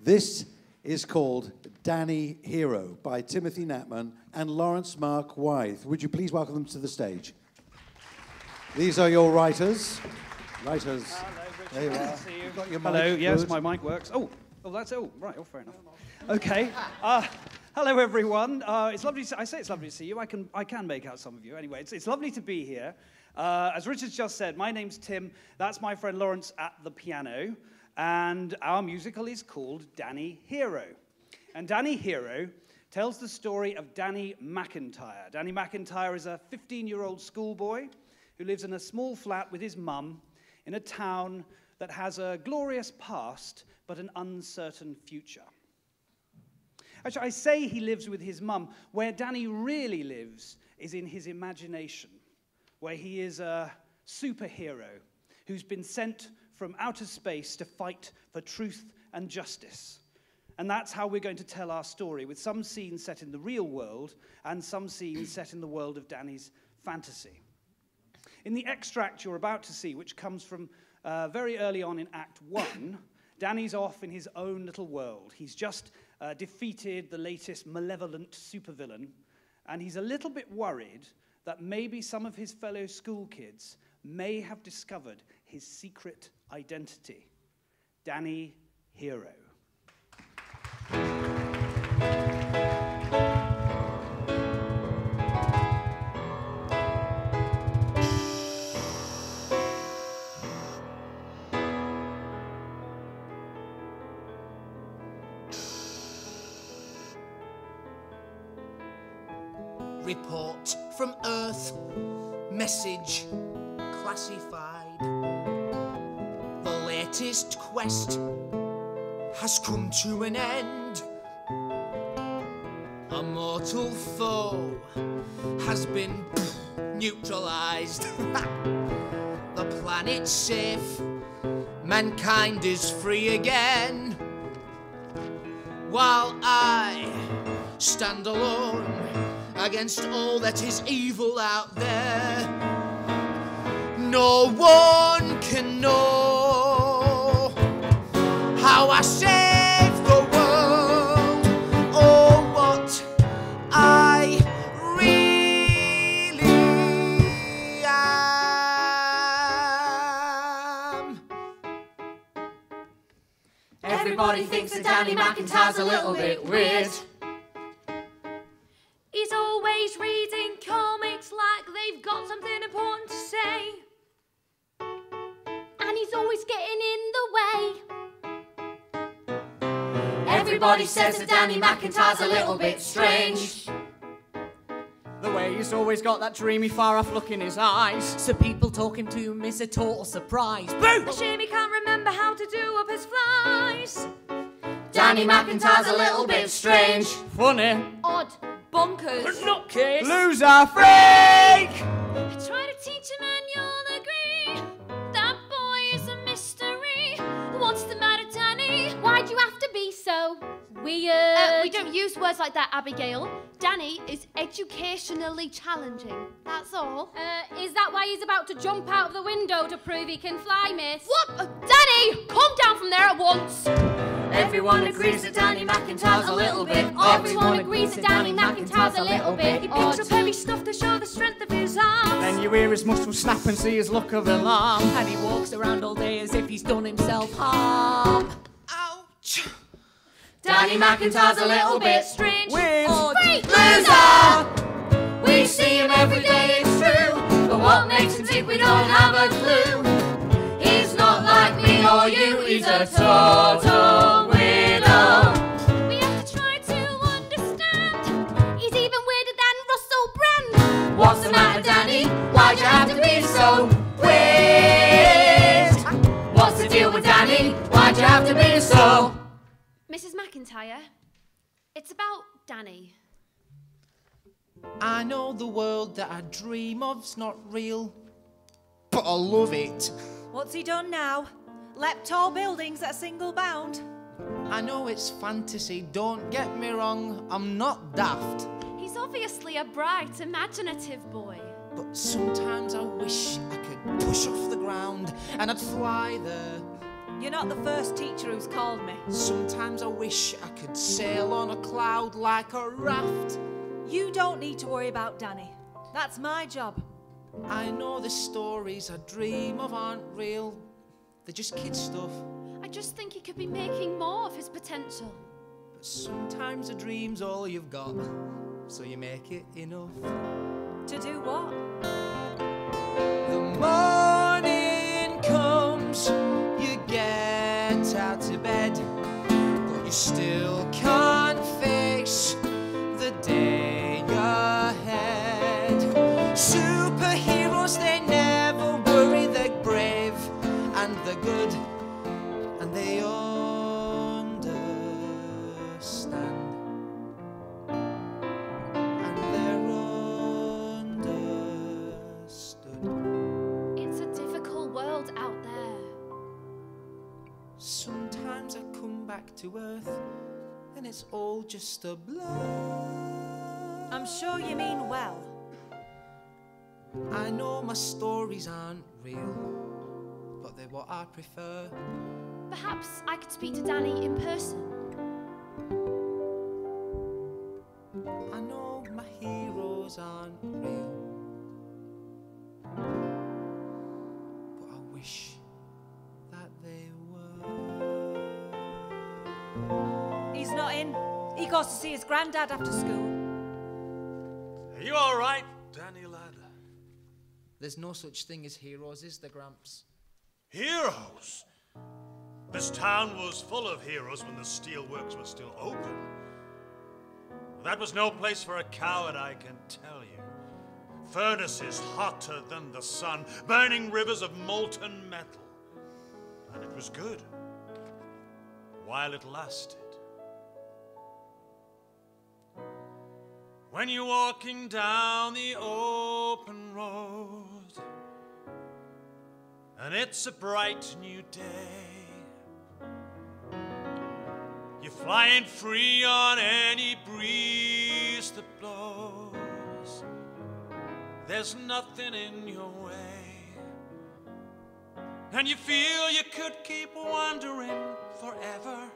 This is called Danny Hero by Timothy Knapman and Laurence Mark Wythe. Would you please welcome them to the stage? These are your writers. Writers. Hello, Richard. There you are. See you. You've got your Hello, mic. yes, Good. my mic works. Oh, that's, right, fair enough. Okay. Hello, everyone. It's lovely to, I say it's lovely to see you. I can make out some of you. Anyway, it's lovely to be here. As Richard's just said, my name's Tim. That's my friend Laurence at the piano. And our musical is called Danny Hero. And Danny Hero tells the story of Danny McIntyre. Danny McIntyre is a 15-year-old schoolboy who lives in a small flat with his mum in a town that has a glorious past but an uncertain future. Actually, I say he lives with his mum. Where Danny really lives is in his imagination, where he is a superhero who's been sent from outer space to fight for truth and justice. And that's how we're going to tell our story, with some scenes set in the real world and some scenes set in the world of Danny's fantasy. In the extract you're about to see, which comes from very early on in Act 1, Danny's off in his own little world. He's just defeated the latest malevolent supervillain, and he's a little bit worried that maybe some of his fellow school kids may have discovered his secret identity. Danny Hero. Report from Earth, message classified. The latest quest has come to an end. A mortal foe has been neutralized. The planet's safe, mankind is free again. While I stand alone against all that is evil out there, no one can know how I save the world, or what I really am. Everybody thinks that Danny McIntyre's a little bit weird. He's always reading comics like they've got something important to say. And he's always getting in the way. Everybody says that Danny McIntyre's a little bit strange. The way he's always got that dreamy, far-off look in his eyes. So people talking to him is a total surprise. Boo! A shame he can't remember how to do up his flies. Danny McIntyre's a little bit strange. Funny. Odd. Bonkers. Nutcase. Loser freak! I try to teach him and you'll agree. That boy is a mystery. What's the matter, Danny? Why do you have to be so weird? We don't use words like that, Abigail. Danny is educationally challenging. That's all. Is that why he's about to jump out of the window to prove he can fly, miss? What? Danny, come down from there at once. Everyone agrees that Danny McIntyre's a little bit odd. Everyone agrees that Danny McIntyre's a little bit odd. He picks up heavy stuff to show the strength of his arms. Then you hear his muscles snap and see his look of alarm. And he walks around all day as if he's done himself harm. Ouch! Danny McIntyre's a little bit strange. Weird. Freak loser! We see him every day, it's true. But what makes him tick, we don't have a clue. He's not like me or you, he's a total weirdo. We have to try to understand. He's even weirder than Russell Brand. What's the matter, Danny? Why'd you have to be so weird? What's the deal with Danny? Why'd you have to be so... Mrs. McIntyre, it's about Danny. I know the world that I dream of's not real, but I love it. What's he done now? Leapt tall buildings at a single bound? I know it's fantasy, don't get me wrong, I'm not daft. He's obviously a bright, imaginative boy. But sometimes I wish I could push off the ground and I'd fly there You're not the first teacher who's called me. Sometimes I wish I could sail on a cloud like a raft. You don't need to worry about Danny. That's my job. I know the stories I dream of aren't real. They're just kid stuff. I just think he could be making more of his potential. But sometimes a dream's all you've got, so you make it enough. To do what? The morning comes, you get out of bed, but you still can't face the day ahead. Superheroes, they never worry, they're brave and they're good, and they understand. And they're understood. It's a difficult world out there. Sometimes I come back to Earth and it's all just a blur. I'm sure you mean well. I know my stories aren't real, but they're what I prefer. Perhaps I could speak to Danny in person. I know my heroes aren't real, but I wish that they were. He's not in. He goes to see his granddad after school. Are you all right, Danny lad? There's no such thing as heroes, is there, Gramps? Heroes? This town was full of heroes when the steelworks were still open. That was no place for a coward, I can tell you. Furnaces hotter than the sun, burning rivers of molten metal. And it was good, while it lasted. When you're walking down the open road, and it's a bright new day, you're flying free on any breeze that blows. There's nothing in your way, and you feel you could keep wandering forever,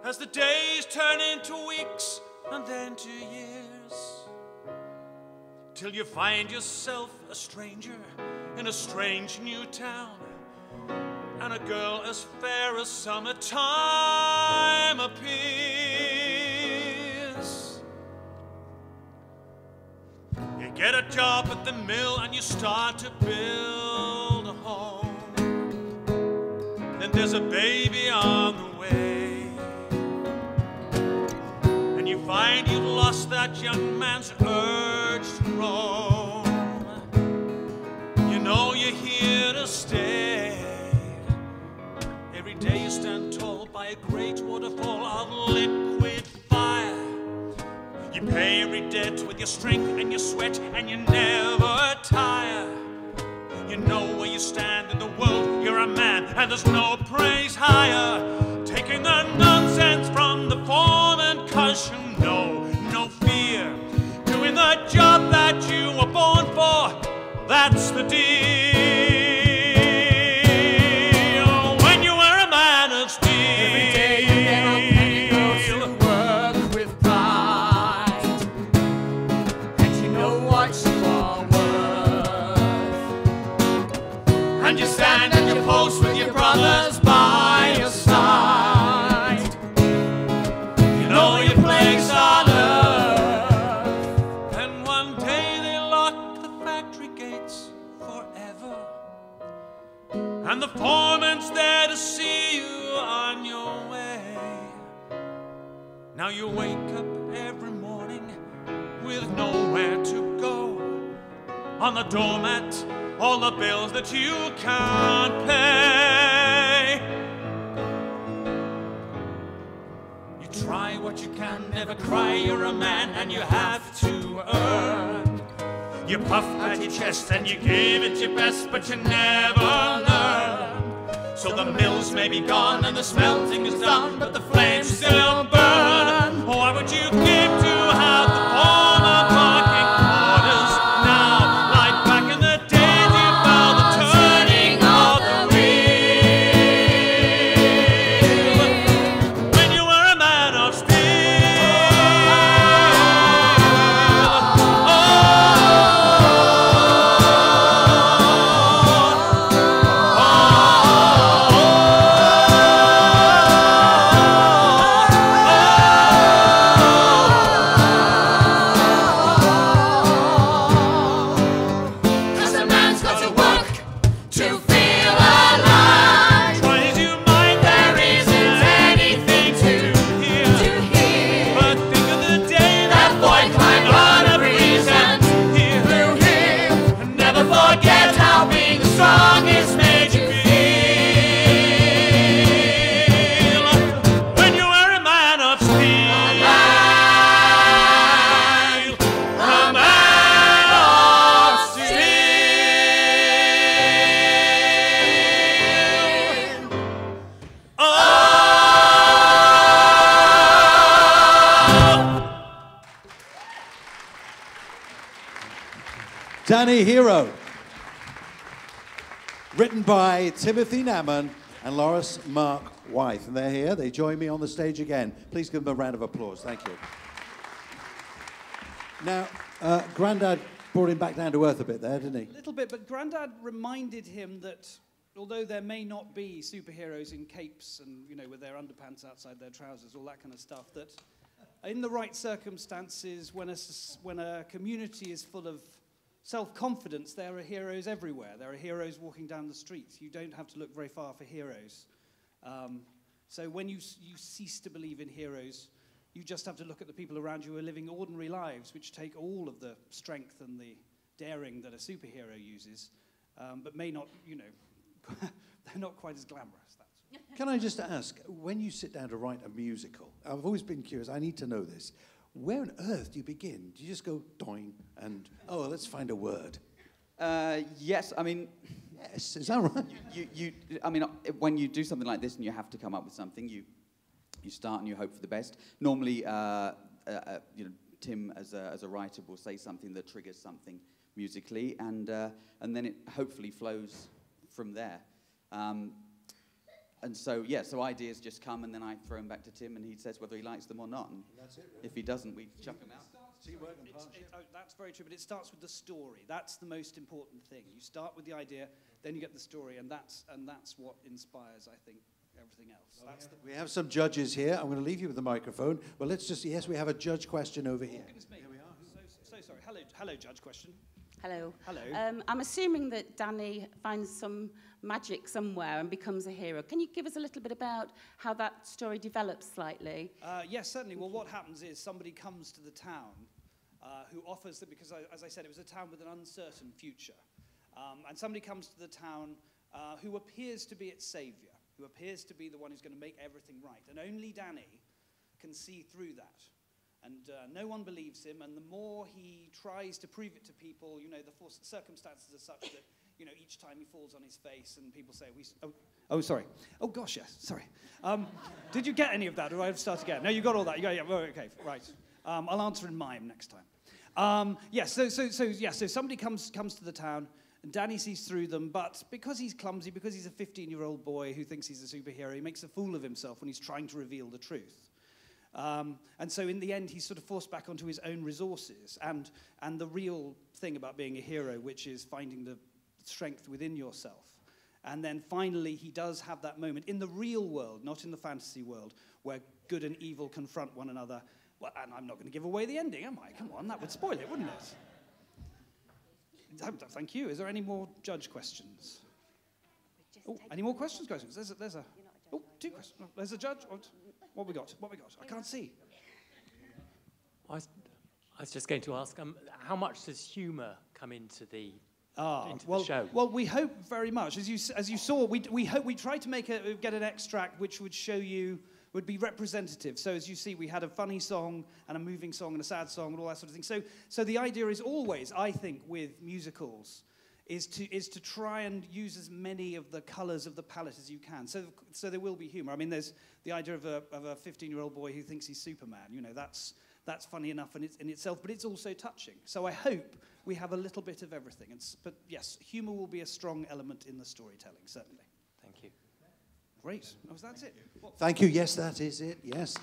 as the days turn into weeks and then to years, till you find yourself a stranger in a strange new town, and a girl as fair as summertime appears. You get a job at the mill and you start to build a home. Then there's a baby on the way, and you find you've lost that young man's urge to roam. You know you're here to stay. Every day you stand tall by a great waterfall of liquid fire. You pay every debt with your strength and your sweat, and you never tire. You know where you stand in the world, you're a man, and there's no praise higher. Taking the nonsense from the foreman, 'cause you know no fear. Doing the job that you were born for, that's the deal. When you were a man of steel, Every day you get up and you go to work with pride, and you know what you are worth, and you stand and you post with your brothers by your side. You know your place on earth, and one day they lock the factory gates forever, and the foreman's there to see you on your way. Now you wake up every morning with nowhere to go. On the doormat, all the bills that you can't pay. You try what you can, never cry, you're a man and you have to earn. You puff at your chest and you give it your best, but you never learn. So the mills may be gone and the smelting is done, but the flames still burn. Why would you give to have the former parking orders now? Like back in the days you felt the turning of the wheels. Danny Hero. Written by Timothy Knapman and Laurence Mark Wythe. And they're here. They join me on the stage again. Please give them a round of applause. Thank you. Now, Grandad brought him back down to earth a bit there, didn't he? A little bit, but Grandad reminded him that although there may not be superheroes in capes and, you know, with their underpants outside their trousers, all that kind of stuff, that in the right circumstances, when a community is full of self-confidence, there are heroes everywhere. There are heroes walking down the streets. You don't have to look very far for heroes. So when you cease to believe in heroes, you just have to look at the people around you who are living ordinary lives, which take all of the strength and the daring that a superhero uses, but may not, you know, they're not quite as glamorous. Can I just ask, when you sit down to write a musical, I've always been curious, I need to know this. Where on earth do you begin? Do you just go doing and, oh, let's find a word? Yes, I mean... Yes, is that right? I mean, when you do something like this and you have to come up with something, you start and you hope for the best. Normally, you know, Tim, as a writer, will say something that triggers something musically, and then it hopefully flows from there. And so, yeah, so ideas just come, and then I throw them back to Tim, and he says whether he likes them or not. And that's it, really. If he doesn't, we chuck him out. That's very true, but it starts with the story. That's the most important thing. You start with the idea, then you get the story, and that's what inspires, I think, everything else. We have some judges here. I'm going to leave you with the microphone. Well, let's just, yes, we have a judge question over here. Goodness me. Here we are. So sorry. Hello, judge question. Hello. Hello. I'm assuming that Danny finds some magic somewhere and becomes a hero. Can you give us a little bit about how that story develops slightly? Yes, certainly. Well, what happens is somebody comes to the town who offers them, because as I said, it was a town with an uncertain future. And somebody comes to the town who appears to be its savior, who appears to be the one who's going to make everything right. And only Danny can see through that. And no one believes him, and the more he tries to prove it to people, you know, the circumstances are such that, you know, each time he falls on his face and people say, oh, sorry. Oh, gosh, yes, sorry. Did you get any of that, or do I have to start again? No, you got all that. Yeah, okay, right. I'll answer in mime next time. So somebody comes to the town, and Danny sees through them, but because he's clumsy, because he's a 15-year-old boy who thinks he's a superhero, he makes a fool of himself when he's trying to reveal the truth. And so in the end, he's sort of forced back onto his own resources and the real thing about being a hero, which is finding the strength within yourself. And then finally, he does have that moment in the real world, not in the fantasy world, where good and evil confront one another. Well, and I'm not going to give away the ending, am I? Come on, that would spoil it, wouldn't it? Thank you. Is there any more judge questions? Oh, any more questions? There's a oh, two questions. No, there's a judge. What we got? I can't see. I was just going to ask, how much does humour come into the show? Well, we hope very much. As you saw, we tried to get an extract which would show you, would be representative. So as you see, we had a funny song and a moving song and a sad song and all that sort of thing. So the idea is always, I think, with musicals, is to try and use as many of the colours of the palette as you can. So there will be humour. I mean, there's the idea of a 15-year-old boy who thinks he's Superman. You know, that's funny enough in itself, but it's also touching. So I hope we have a little bit of everything. But yes, humour will be a strong element in the storytelling, certainly. Thank you. Great. Oh, that's it. Thank you. Yes, that is it. Yes.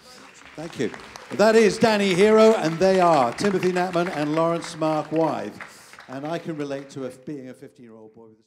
Thank you. That is Danny Hero, and they are Timothy Knapman and Laurence Mark Wythe. And I can relate to being a 15-year-old boy with a